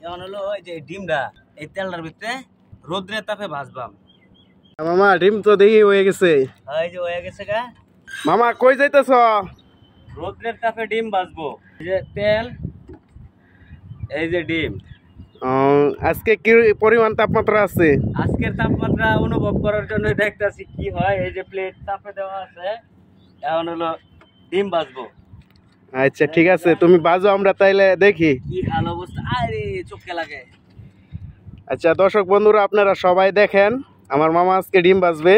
এখন হলো এই যে ডিমটা এই তেলটার ভিতরে রোদ্রের তাপে ভাজবাম। মামা ডিম তো দেখি হয়ে গেছে। এই যে হয়ে গেছে গা। মামা কই যাইতেছ? রোদ্রের তাপে ডিম ভাজবো। এই যে তেল, এই যে ডিম। আজকে কি পরিমাণ তাপমাত্রা আছে? আজকের তাপমাত্রা অনুভব করার জন্য দেখতেছি কি হয়। এই যে প্লেট তাপে দেওয়া আছে, এখন হলো ডিম ভাজবো। আচ্ছা ঠিক আছে, তুমি বাজো, আমরা তাইলে দেখি কি হাল অবস্থা। আরে চোখে লাগে। আচ্ছা দর্শক বন্ধুরা, আপনারা সবাই দেখেন আমার মামা আজকে ডিম ভাজবে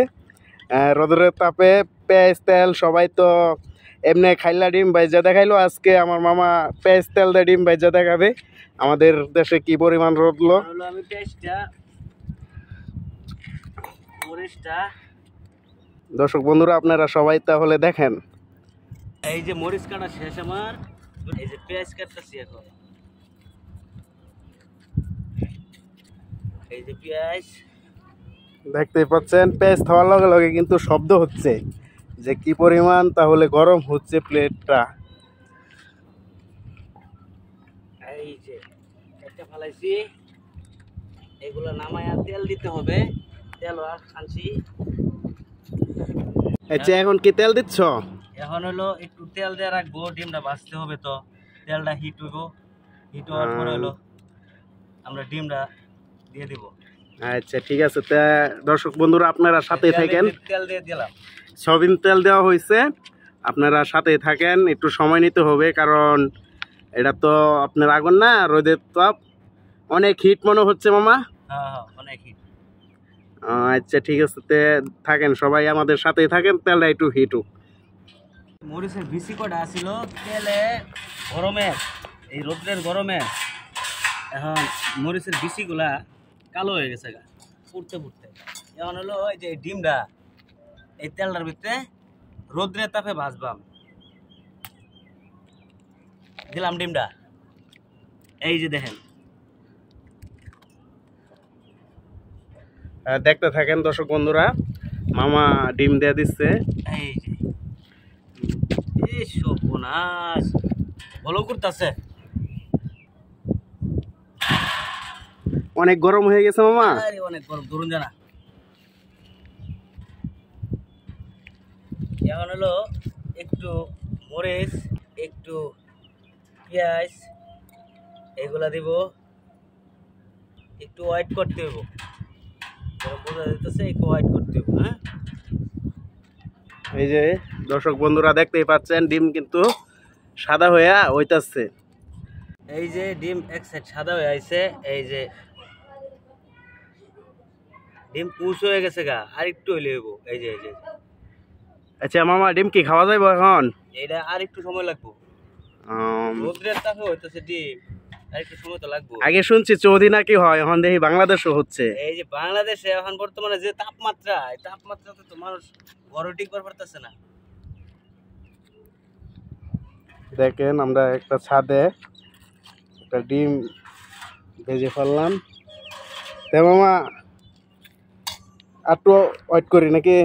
রোদের তাপে। পেঁয়াজ তেল সবাই তো এমনি খাইলা ডিম ভাজা দেখাইলো, আজকে আমার মামা পেঁয়াজ তেল দিয়ে ডিম ভাজা দেখাবে। আমাদের দেশে কি পরিমাণ রোদলো। আমি পেঁয়াজটা মরিচটা। দর্শক বন্ধুরা আপনারা সবাই তাহলে দেখেন। এই যে মরিচ কাটা শেষ আমার, এই যে পেঁয়াজ কাটতেছি এখন। এই যে পেঁয়াজ দেখতেই পাচ্ছেন, পেঁয়াজ খাওয়ার লগে লগে কিন্তু শব্দ হচ্ছে যে কি পরিমাণ তাহলে গরম হচ্ছে প্লেটটা। এই যে একটা ফালাইছি, এগুলো নামায়া তেল দিতে হবে। তেল আনছি। আচ্ছা এখন কি তেল দিচ্ছ? এখন হলো একটু তেল দিয়ে রাখবো, ডিমটা ভাজতে হবে তো। তেলটা হিট হইব, হিট হওয়ার পরে হলো আমরা ডিমটা দিয়ে দিব। আচ্ছা ঠিক আছে, তা দর্শক বন্ধুরা আপনারা সাথে থাকেন। তেল দিয়ে দিলাম, সবিন তেল দেওয়া হয়েছে, আপনারা সাথে থাকেন। একটু সময় নিতে হবে কারণ এটা তো আপনার আগুন না, রোদের তাপ অনেক হিট মনে হচ্ছে মামা। হ্যাঁ অনেক হিট। আচ্ছা ঠিক আছে, তে থাকেন সবাই আমাদের সাথেই থাকেন, তেলটা একটু হিট হোক। মরিচের বিচি কটা ছিল তেলে গরমে, এই রোদ্রের গরমে এখন মরিচের বিচিগুলা কালো হয়ে গেছে গা পুড়তে পুড়তে। এখন হলো এই যে ডিমটা এই তেলটার ভিতরে রোদ্রের তাপে ভাজবাম। দিলাম ডিমটা, এই যে দেখেন। দেখতে থাকেন দর্শক বন্ধুরা, মামা ডিম দিয়ে দিচ্ছে। এই যে এই সর্বনাশ ভালো করতেছে, অনেক গরম হয়ে গেছে মামা। আরে অনেক গরম, ধরুন জানা। এখন হলো একটু মরিচ, একটু পেঁয়াজ এগুলা দিব, একটু হোয়াইট করতে হইব। বোঝা যাইতেছে একটু হোয়াইট করতে হইব। হ্যাঁ এই যে দর্শক বন্ধুরা দেখতেই পাচ্ছেন, ডিম কিন্তু সাদা হয়ে হইতাছে। এই যে ডিম এক সাইড সাদা হয়ে আইছে, এই যে ডিম পুষ হয়ে গেছে গা, আর একটু হইলে হইব। এই যে এই যে আচ্ছা মামা ডিম কি খাওয়া যাইব এখন? এটা আর একটু সময় লাগবো, রোদ্রের তাপে হইতেছে ডিম, আর একটু সময় তো লাগবো। আগে শুনছি চৌধুরী নাকি হয়, এখন দেখি বাংলাদেশও হচ্ছে। এই যে বাংলাদেশে এখন বর্তমানে যে তাপমাত্রা, এই তাপমাত্রাতে তো মানুষ ঘরে টিকবার পারতেছে না। দেখেন আমরা একটা ছাদে একটা ডিম ভেজে ফেললাম। তে মামা একটু ওয়েট করি নাকি?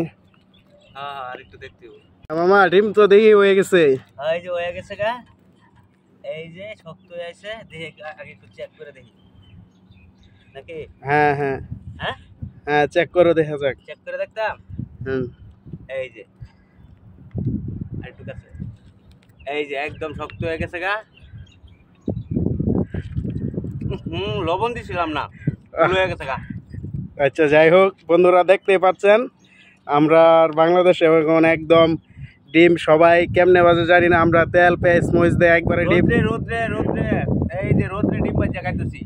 হ্যাঁ আর একটু দেখতে হবে। মামা ডিম তো দেখি হয়ে গেছে। এই যে হয়ে গেছে গা, এই যে শক্ত হয়ে আছে, দেখে আগে একটু চেক করে দেখি নাকি। হ্যাঁ হ্যাঁ হ্যাঁ হ্যাঁ, চেক করে দেখা যাক। চেক করে দেখতাম। হুম, এই যে আর একটু কাছে, এই যে একদম শক্ত হয়ে গেছে গা। লবণ দিছিলাম না, হয়ে গেছে গা। আচ্ছা যাই হোক বন্ধুরা, দেখতেই পাচ্ছেন আমরা বাংলাদেশে এখন একদম ডিম সবাই কেমনে বাজে জানি না, আমরা তেল পেঁয়াজ মরিচ দিয়ে একবারে ডিম। রোদ্রে রোদ্রে এই যে রোদ্রে ডিম ভাজা খাইতেছি,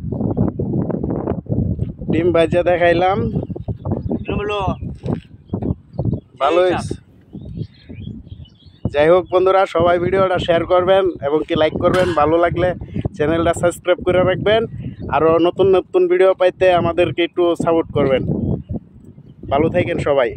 ডিম ভাজা দেখাইলাম, ভালো হয়েছে। যাই হোক বন্ধুরা, সবাই ভিডিওটা শেয়ার করবেন এবং কি লাইক করবেন, ভালো লাগলে চ্যানেলটা সাবস্ক্রাইব করে রাখবেন। আরও নতুন নতুন ভিডিও পাইতে আমাদেরকে একটু সাপোর্ট করবেন। ভালো থাকেন সবাই।